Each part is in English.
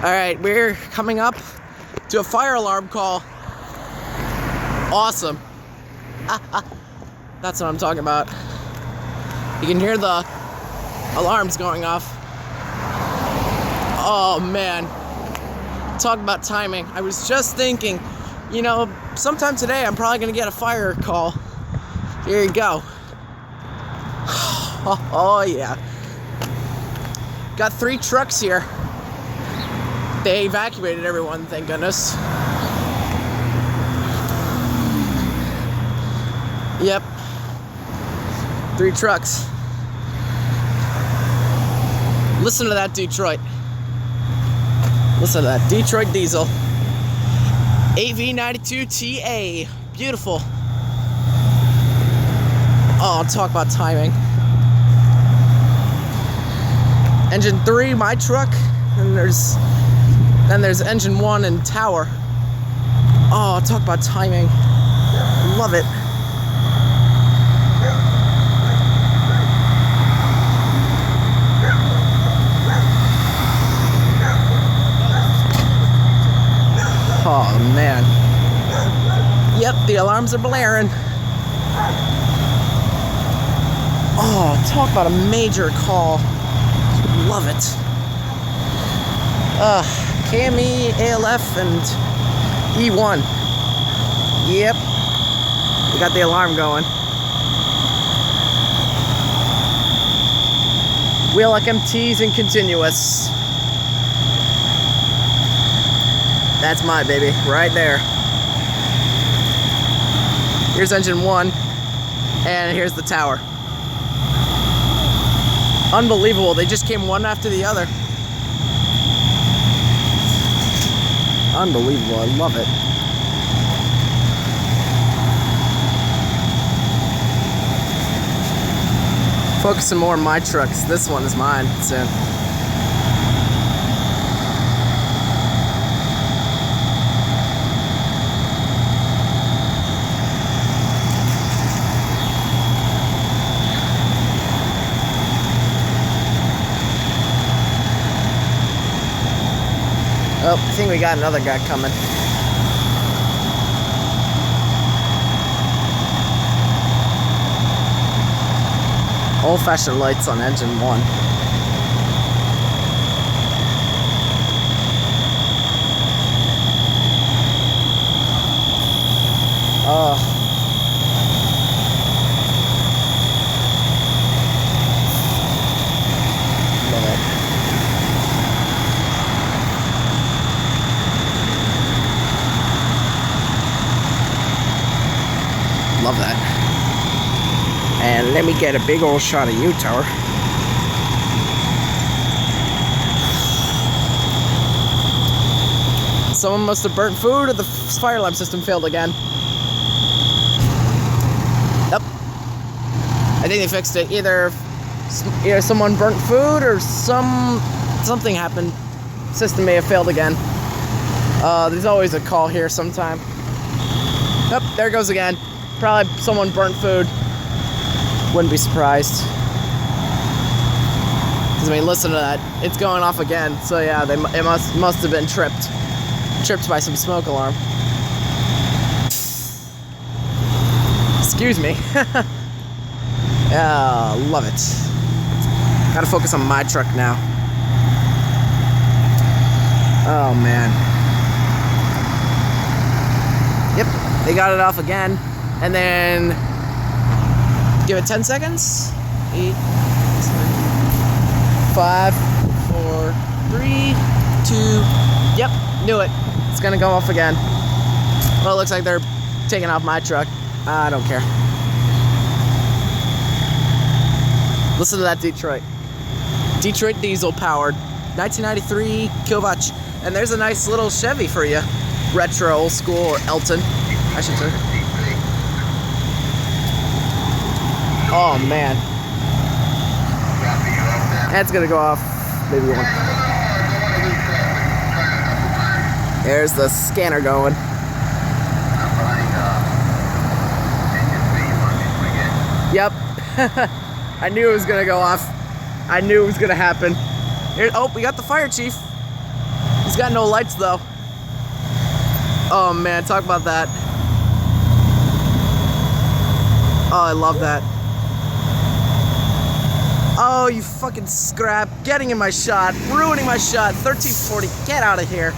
Alright, we're coming up to a fire alarm call. Awesome. That's what I'm talking about. You can hear the alarms going off. Oh man. Talk about timing. I was just thinking, you know, sometime today I'm probably gonna get a fire call. Here you go. Oh yeah. Got 3 trucks here. They evacuated everyone, thank goodness. Yep. 3 trucks. Listen to that Detroit. Listen to that Detroit diesel. AV92TA. Beautiful. Oh, talk about timing. Engine 3, my truck, and then there's engine 1 and tower. Oh, talk about timing. Love it. Oh man. Yep, the alarms are blaring. Oh, talk about a major call. Love it. KME, ALF, and E1. Yep. We got the alarm going. Wheel like MTs and continuous. That's my baby, right there. Here's engine 1, and here's the tower. Unbelievable, they just came one after the other. Unbelievable, I love it. Focusing more on my trucks. This one is mine soon. Oh, I think we got another guy coming. Old-fashioned lights on engine 1. Oh. Love it. Love that. And let me get a big old shot of you, tower. Someone must have burnt food or the fire alarm system failed again. Yep. I think they fixed it. Either someone burnt food or something happened. System may have failed again. There's always a call here sometime. Yep, there it goes again. Probably someone burnt food. Wouldn't be surprised. Because I mean, listen to that. It's going off again. So yeah, it must have been tripped by some smoke alarm. Excuse me. Yeah, love it. Gotta focus on my truck now. Oh man. Yep, they got it off again. And then give it 10 seconds. 8, 7, 5, 4, 3, 2. Yep, knew it. It's gonna go off again. Well, it looks like they're taking off my truck. I don't care. Listen to that Detroit. Detroit diesel powered. 1993 kilowatt. And there's a nice little Chevy for you. Retro, old school, or Elton, I should say. Oh man. That's gonna go off maybe one. There's the scanner going. Yep. I knew it was gonna go off. I knew it was gonna happen. Here, oh, we got the fire chief. He's got no lights though. Oh man, talk about that. Oh, I love that. Oh, you fucking scrap. Getting in my shot. Ruining my shot. 1340. Get out of here.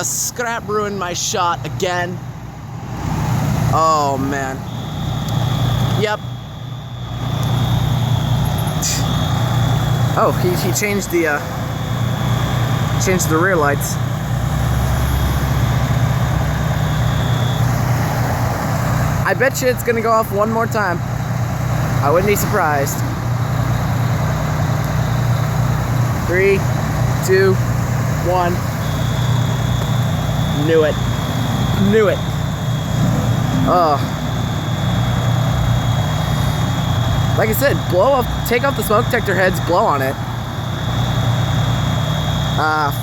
Scrap ruined my shot again. Oh, man. Yep. Oh, he changed the rear lights. I bet you it's gonna go off one more time. I wouldn't be surprised. 3, 2, 1. Knew it. Knew it. Oh. Like I said, blow off, take off the smoke detector heads, blow on it.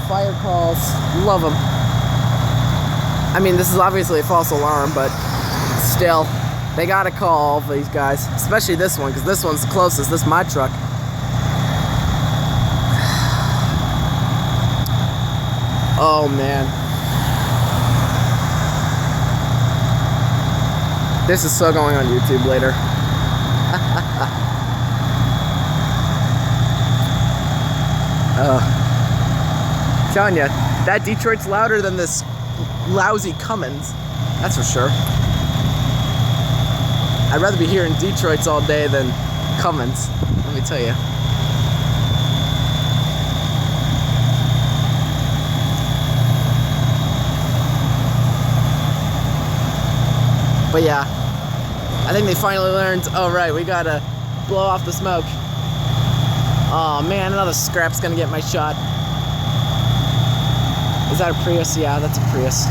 Fire calls, love them. I mean, this is obviously a false alarm, but still, they gotta call all of these guys, especially this one, because this one's the closest. This is my truck. Oh man, this is so going on YouTube later. Telling you, that Detroit's louder than this lousy Cummins, that's for sure. I'd rather be hearing Detroit's all day than Cummins, let me tell you. But yeah, I think they finally learned, oh right, we gotta blow off the smoke. Oh man, another scrap's gonna get my shot. Is that a Prius? Yeah, that's a Prius.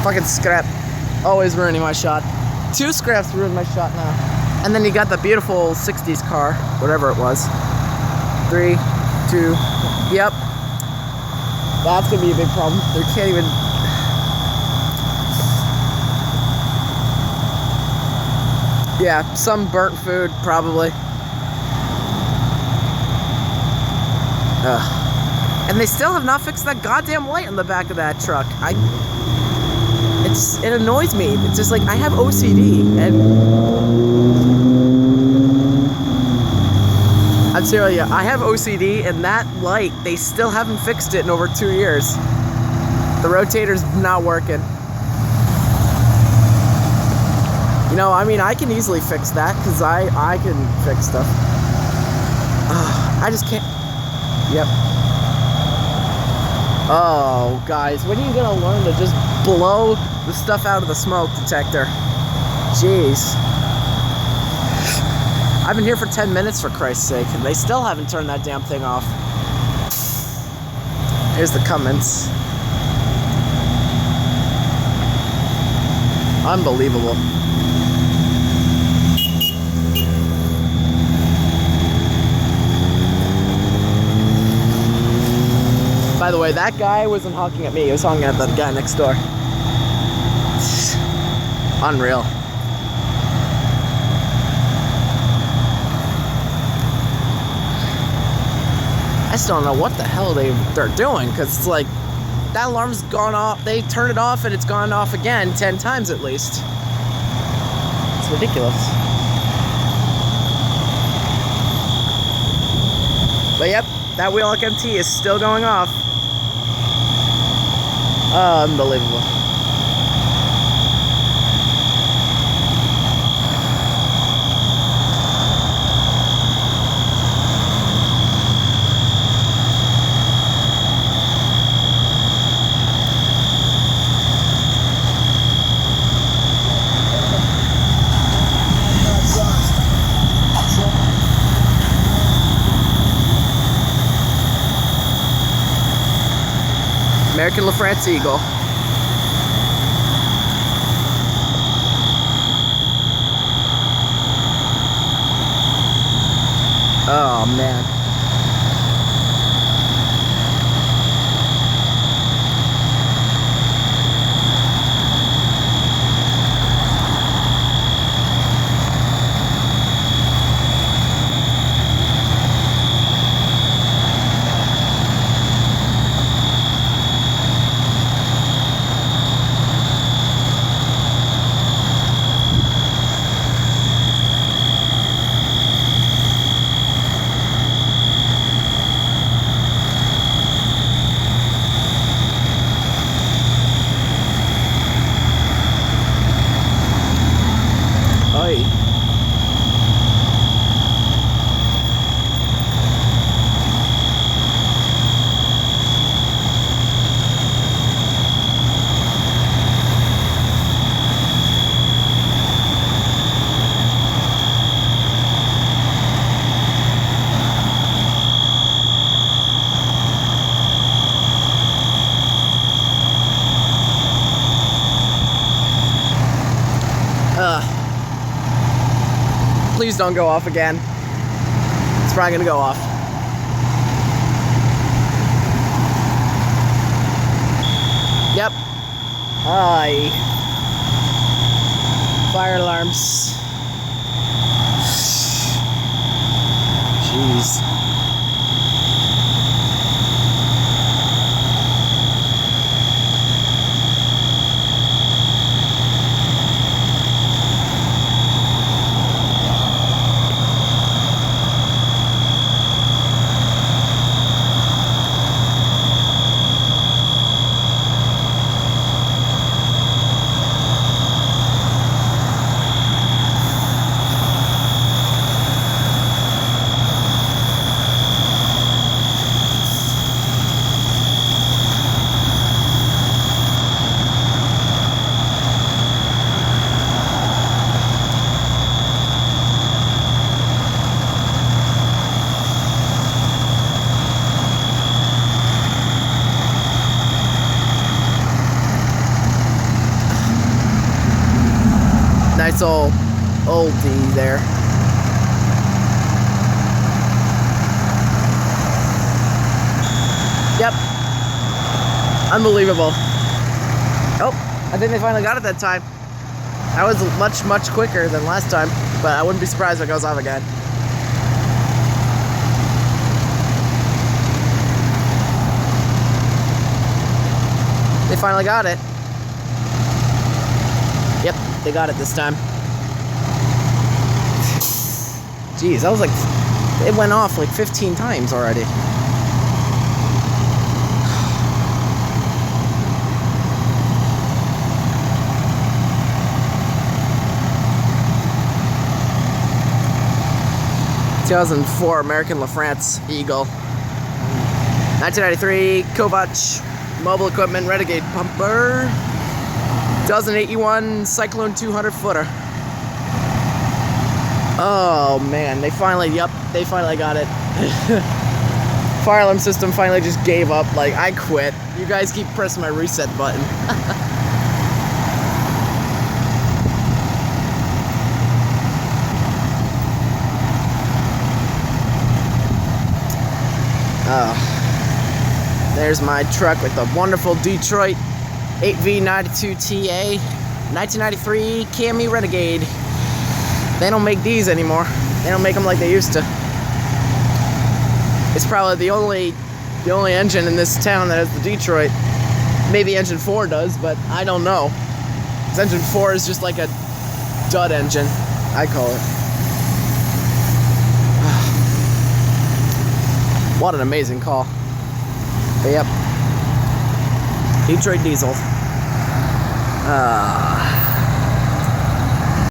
Fucking scrap. Always ruining my shot. 2 scraps ruined my shot now. And then you got the beautiful 60s car, whatever it was. 3, 2, yep. That's gonna be a big problem. They can't even... Yeah, some burnt food, probably. Ugh. And they still have not fixed that goddamn light on the back of that truck. It annoys me. It's just like, I have OCD, and I'm telling you, I have OCD, and that light, they still haven't fixed it in over 2 years. The rotator's not working. You know, I mean, I can easily fix that, because I can fix stuff. I just can't. Yep. Oh, guys, when are you gonna learn to just blow the stuff out of the smoke detector? Jeez. I've been here for 10 minutes, for Christ's sake, and they still haven't turned that damn thing off. Here's the Cummins. Unbelievable. By the way, that guy wasn't honking at me, he was honking at that guy next door. Unreal. I just don't know what the hell they're doing, because it's like, that alarm's gone off, they turn it off and it's gone off again 10 times at least. It's ridiculous. But yep, that wheel lock MT is still going off. Unbelievable. American LaFrance Eagle. Oh man. don't go off again. It's probably gonna go off. Yep. Aye. Fire alarms. Jeez. Nice old D there. Yep. Unbelievable. Oh, I think they finally got it that time. That was much quicker than last time, but I wouldn't be surprised if it goes off again. They finally got it. Yep, they got it this time. Jeez, that was like, it went off like 15 times already. ...2004 American LaFrance Eagle. 1993 Kovac Mobile Equipment Renegade Pumper. 2081 Cyclone 200 footer. Oh man, they finally got it. Fire alarm system finally just gave up. Like, I quit. You guys keep pressing my reset button. There's my truck with the wonderful Detroit 8V92TA 1993 KME Renegade. They don't make these anymore. They don't make them like they used to. It's probably the only engine in this town that has the Detroit. Maybe engine 4 does, but I don't know. 'Cause engine 4 is just like a dud engine, I call it. What an amazing call. But yep. Detroit diesel.